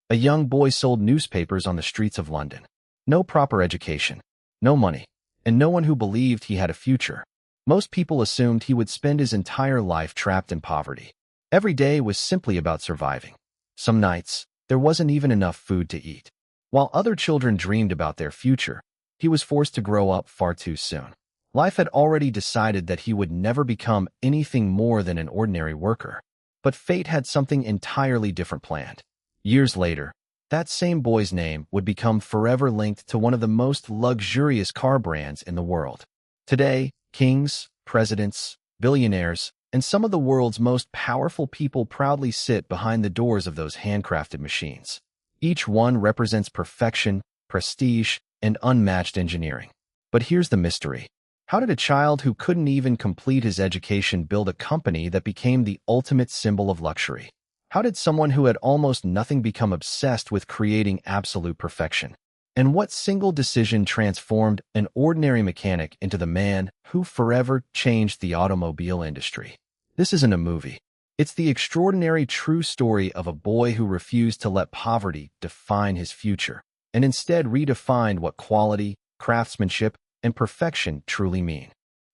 A young boy sold newspapers on the streets of London. No proper education, no money, and no one who believed he had a future. Most people assumed he would spend his entire life trapped in poverty. Every day was simply about surviving. Some nights, there wasn't even enough food to eat. While other children dreamed about their future, he was forced to grow up far too soon. Life had already decided that he would never become anything more than an ordinary worker. But fate had something entirely different planned. Years later, that same boy's name would become forever linked to one of the most luxurious car brands in the world. Today, kings, presidents, billionaires, and some of the world's most powerful people proudly sit behind the doors of those handcrafted machines. Each one represents perfection, prestige, and unmatched engineering. But here's the mystery. How did a child who couldn't even complete his education build a company that became the ultimate symbol of luxury? How did someone who had almost nothing become obsessed with creating absolute perfection? And what single decision transformed an ordinary mechanic into the man who forever changed the automobile industry? This isn't a movie. It's the extraordinary true story of a boy who refused to let poverty define his future, and instead redefined what quality, craftsmanship, and perfection truly mean.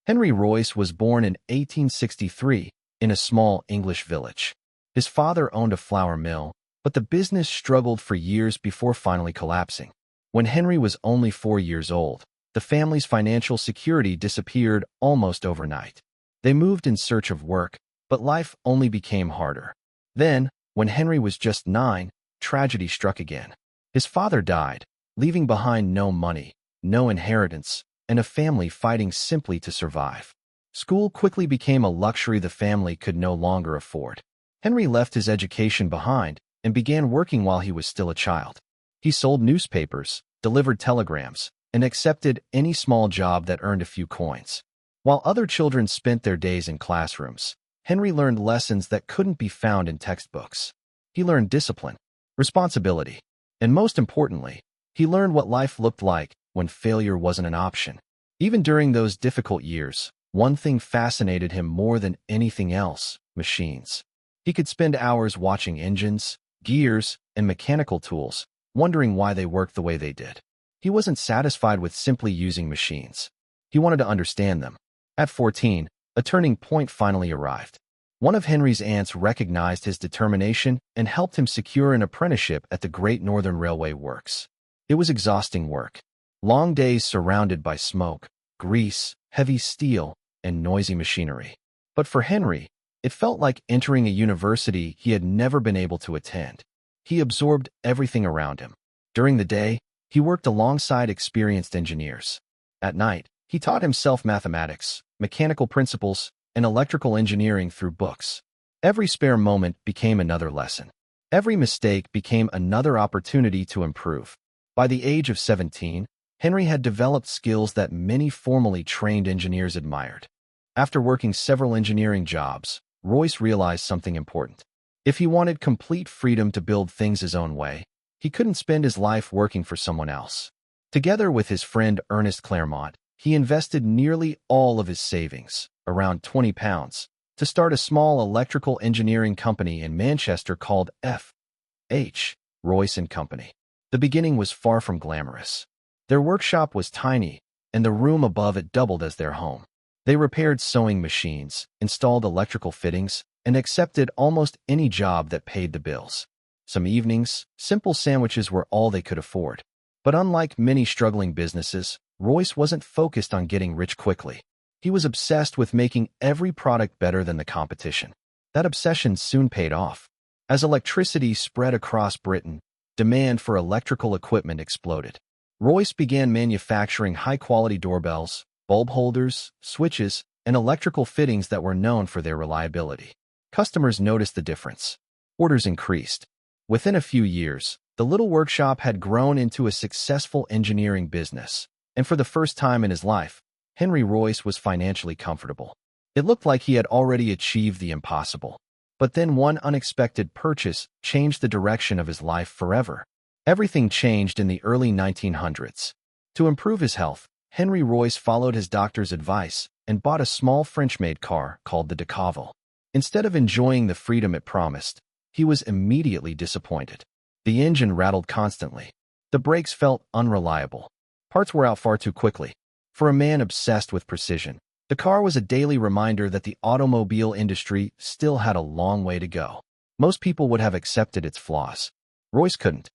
Henry Royce was born in 1863 in a small English village. His father owned a flour mill, but the business struggled for years before finally collapsing. When Henry was only 4 years old, the family's financial security disappeared almost overnight. They moved in search of work, but life only became harder. Then, when Henry was just 9, tragedy struck again. His father died, leaving behind no money, no inheritance, and a family fighting simply to survive. School quickly became a luxury the family could no longer afford. Henry left his education behind and began working while he was still a child. He sold newspapers, delivered telegrams, and accepted any small job that earned a few coins. While other children spent their days in classrooms, Henry learned lessons that couldn't be found in textbooks. He learned discipline, responsibility, and most importantly, he learned what life looked like when failure wasn't an option. Even during those difficult years, one thing fascinated him more than anything else: machines. He could spend hours watching engines, gears, and mechanical tools, wondering why they worked the way they did. He wasn't satisfied with simply using machines. He wanted to understand them. At 14, a turning point finally arrived. One of Henry's aunts recognized his determination and helped him secure an apprenticeship at the Great Northern Railway Works. It was exhausting work. Long days surrounded by smoke, grease, heavy steel, and noisy machinery. But for Henry, it felt like entering a university he had never been able to attend. He absorbed everything around him. During the day, he worked alongside experienced engineers. At night, he taught himself mathematics, mechanical principles, and electrical engineering through books. Every spare moment became another lesson. Every mistake became another opportunity to improve. By the age of 17, Henry had developed skills that many formally trained engineers admired. After working several engineering jobs, Royce realized something important. If he wanted complete freedom to build things his own way, he couldn't spend his life working for someone else. Together with his friend Ernest Claremont, he invested nearly all of his savings, around £20, to start a small electrical engineering company in Manchester called F.H. Royce and Company. The beginning was far from glamorous. Their workshop was tiny, and the room above it doubled as their home. They repaired sewing machines, installed electrical fittings, and accepted almost any job that paid the bills. Some evenings, simple sandwiches were all they could afford. But unlike many struggling businesses, Royce wasn't focused on getting rich quickly. He was obsessed with making every product better than the competition. That obsession soon paid off. As electricity spread across Britain, demand for electrical equipment exploded. Royce began manufacturing high-quality doorbells, bulb holders, switches, and electrical fittings that were known for their reliability. Customers noticed the difference. Orders increased. Within a few years, the little workshop had grown into a successful engineering business, and for the first time in his life, Henry Royce was financially comfortable. It looked like he had already achieved the impossible. But then one unexpected purchase changed the direction of his life forever. Everything changed in the early 1900s. To improve his health, Henry Royce followed his doctor's advice and bought a small French-made car called the Decaval. Instead of enjoying the freedom it promised, he was immediately disappointed. The engine rattled constantly. The brakes felt unreliable. Parts were out far too quickly. For a man obsessed with precision, the car was a daily reminder that the automobile industry still had a long way to go. Most people would have accepted its flaws. Royce couldn't.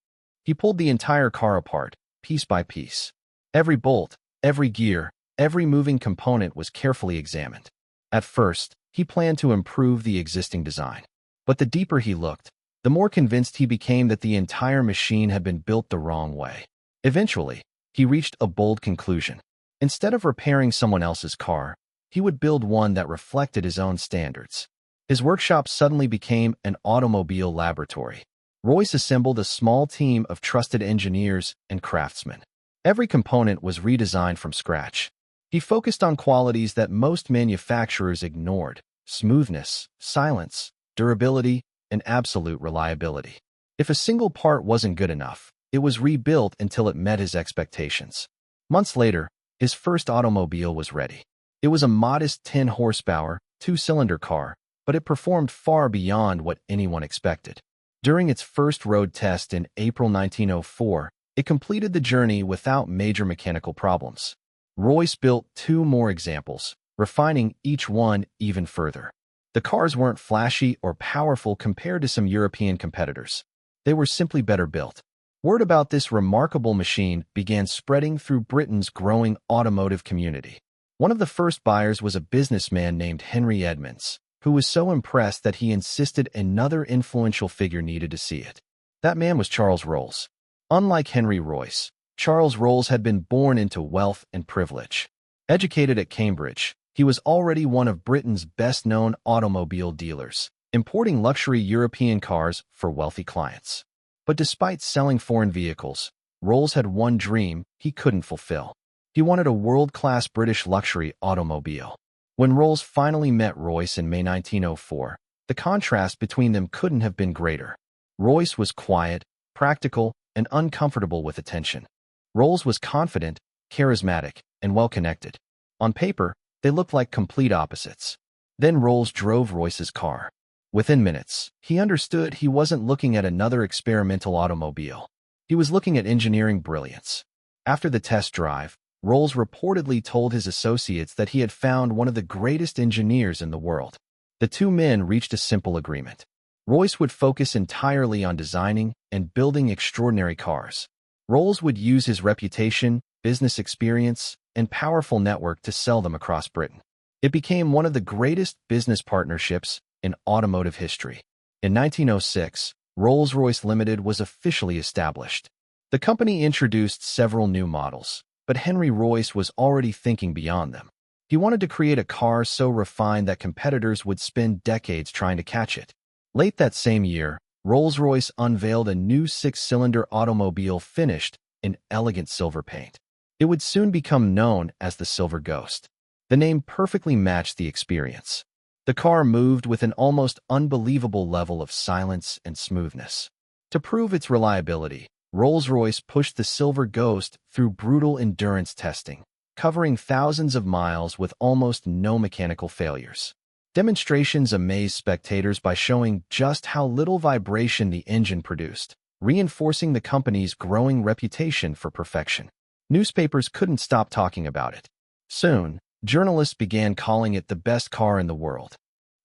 He pulled the entire car apart, piece by piece. Every bolt, every gear, every moving component was carefully examined. At first, he planned to improve the existing design. But the deeper he looked, the more convinced he became that the entire machine had been built the wrong way. Eventually, he reached a bold conclusion. Instead of repairing someone else's car, he would build one that reflected his own standards. His workshop suddenly became an automobile laboratory. Royce assembled a small team of trusted engineers and craftsmen. Every component was redesigned from scratch. He focused on qualities that most manufacturers ignored: smoothness, silence, durability, and absolute reliability. If a single part wasn't good enough, it was rebuilt until it met his expectations. Months later, his first automobile was ready. It was a modest 10-horsepower, two-cylinder car, but it performed far beyond what anyone expected. During its first road test in April 1904, it completed the journey without major mechanical problems. Royce built 2 more examples, refining each one even further. The cars weren't flashy or powerful compared to some European competitors. They were simply better built. Word about this remarkable machine began spreading through Britain's growing automotive community. One of the first buyers was a businessman named Henry Edmonds, who was so impressed that he insisted another influential figure needed to see it. That man was Charles Rolls. Unlike Henry Royce, Charles Rolls had been born into wealth and privilege. Educated at Cambridge, he was already one of Britain's best-known automobile dealers, importing luxury European cars for wealthy clients. But despite selling foreign vehicles, Rolls had one dream he couldn't fulfill. He wanted a world-class British luxury automobile. When Rolls finally met Royce in May 1904, the contrast between them couldn't have been greater. Royce was quiet, practical, and uncomfortable with attention. Rolls was confident, charismatic, and well-connected. On paper, they looked like complete opposites. Then Rolls drove Royce's car. Within minutes, he understood he wasn't looking at another experimental automobile. He was looking at engineering brilliance. After the test drive, Rolls reportedly told his associates that he had found one of the greatest engineers in the world. The 2 men reached a simple agreement. Royce would focus entirely on designing and building extraordinary cars. Rolls would use his reputation, business experience, and powerful network to sell them across Britain. It became one of the greatest business partnerships in automotive history. In 1906, Rolls-Royce Limited was officially established. The company introduced several new models, but Henry Royce was already thinking beyond them. He wanted to create a car so refined that competitors would spend decades trying to catch it. Late that same year, Rolls-Royce unveiled a new 6-cylinder automobile finished in elegant silver paint. It would soon become known as the Silver Ghost. The name perfectly matched the experience. The car moved with an almost unbelievable level of silence and smoothness. To prove its reliability, Rolls-Royce pushed the Silver Ghost through brutal endurance testing, covering thousands of miles with almost no mechanical failures. Demonstrations amazed spectators by showing just how little vibration the engine produced, reinforcing the company's growing reputation for perfection. Newspapers couldn't stop talking about it. Soon, journalists began calling it the best car in the world.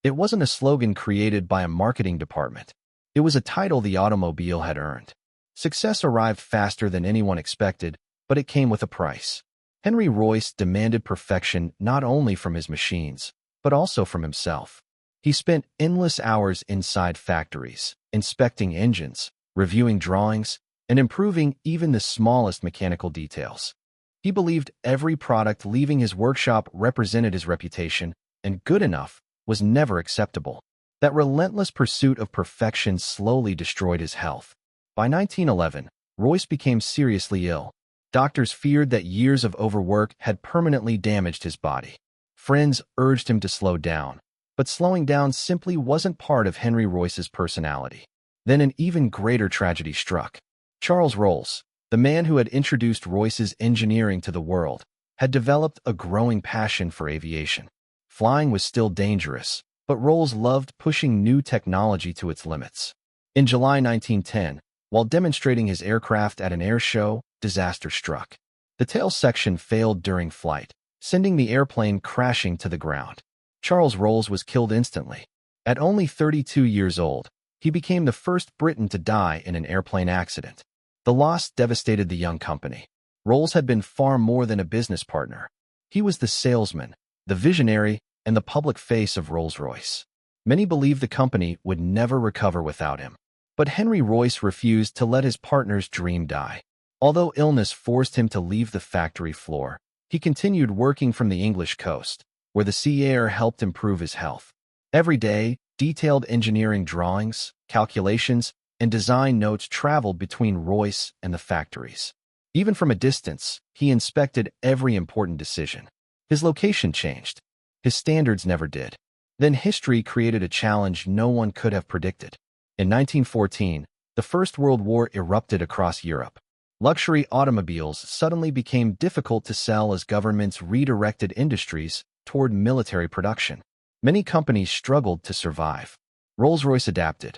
It wasn't a slogan created by a marketing department. It was a title the automobile had earned. Success arrived faster than anyone expected, but it came with a price. Henry Royce demanded perfection not only from his machines, but also from himself. He spent endless hours inside factories, inspecting engines, reviewing drawings, and improving even the smallest mechanical details. He believed every product leaving his workshop represented his reputation, and good enough was never acceptable. That relentless pursuit of perfection slowly destroyed his health. By 1911, Royce became seriously ill. Doctors feared that years of overwork had permanently damaged his body. Friends urged him to slow down, but slowing down simply wasn't part of Henry Royce's personality. Then an even greater tragedy struck. Charles Rolls, the man who had introduced Royce's engineering to the world, had developed a growing passion for aviation. Flying was still dangerous, but Rolls loved pushing new technology to its limits. In July 1910, While demonstrating his aircraft at an air show, disaster struck. The tail section failed during flight, sending the airplane crashing to the ground. Charles Rolls was killed instantly. At only 32 years old, he became the first Briton to die in an airplane accident. The loss devastated the young company. Rolls had been far more than a business partner. He was the salesman, the visionary, and the public face of Rolls-Royce. Many believed the company would never recover without him. But Henry Royce refused to let his partner's dream die. Although illness forced him to leave the factory floor, he continued working from the English coast, where the sea air helped improve his health. Every day, detailed engineering drawings, calculations, and design notes traveled between Royce and the factories. Even from a distance, he inspected every important decision. His location changed. His standards never did. Then history created a challenge no one could have predicted. In 1914, the First World War erupted across Europe. Luxury automobiles suddenly became difficult to sell as governments redirected industries toward military production. Many companies struggled to survive. Rolls-Royce adapted.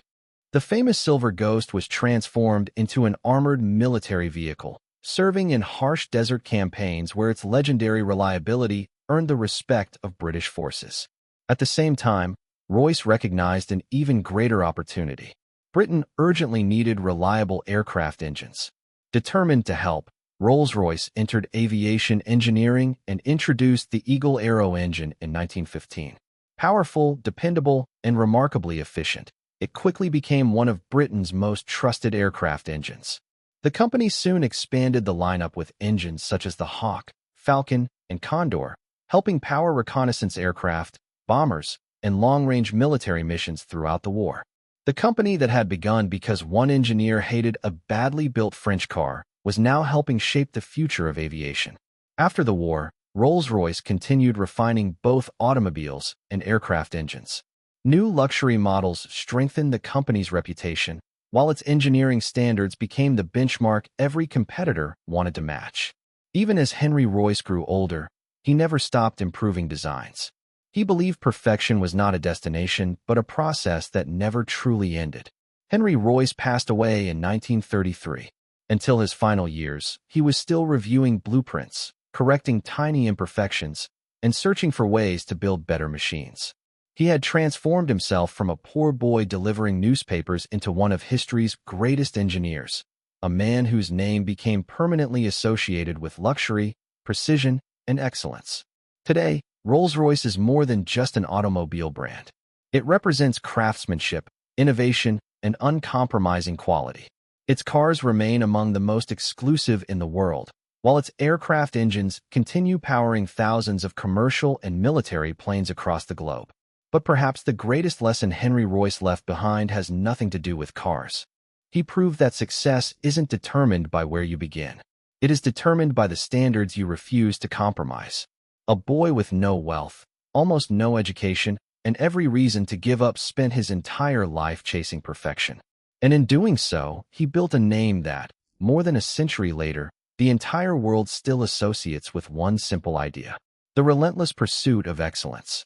The famous Silver Ghost was transformed into an armored military vehicle, serving in harsh desert campaigns where its legendary reliability earned the respect of British forces. At the same time, Royce recognized an even greater opportunity. Britain urgently needed reliable aircraft engines. Determined to help, Rolls-Royce entered aviation engineering and introduced the Eagle Aero engine in 1915. Powerful, dependable, and remarkably efficient, it quickly became one of Britain's most trusted aircraft engines. The company soon expanded the lineup with engines such as the Hawk, Falcon, and Condor, helping power reconnaissance aircraft, bombers, and long-range military missions throughout the war. The company that had begun because one engineer hated a badly built French car was now helping shape the future of aviation. After the war, Rolls-Royce continued refining both automobiles and aircraft engines. New luxury models strengthened the company's reputation, while its engineering standards became the benchmark every competitor wanted to match. Even as Henry Royce grew older, he never stopped improving designs. He believed perfection was not a destination, but a process that never truly ended. Henry Royce passed away in 1933. Until his final years, he was still reviewing blueprints, correcting tiny imperfections, and searching for ways to build better machines. He had transformed himself from a poor boy delivering newspapers into one of history's greatest engineers, a man whose name became permanently associated with luxury, precision, and excellence. Today, Rolls-Royce is more than just an automobile brand. It represents craftsmanship, innovation, and uncompromising quality. Its cars remain among the most exclusive in the world, while its aircraft engines continue powering thousands of commercial and military planes across the globe. But perhaps the greatest lesson Henry Royce left behind has nothing to do with cars. He proved that success isn't determined by where you begin. It is determined by the standards you refuse to compromise. A boy with no wealth, almost no education, and every reason to give up spent his entire life chasing perfection. And in doing so, he built a name that, more than a century later, the entire world still associates with one simple idea: the relentless pursuit of excellence.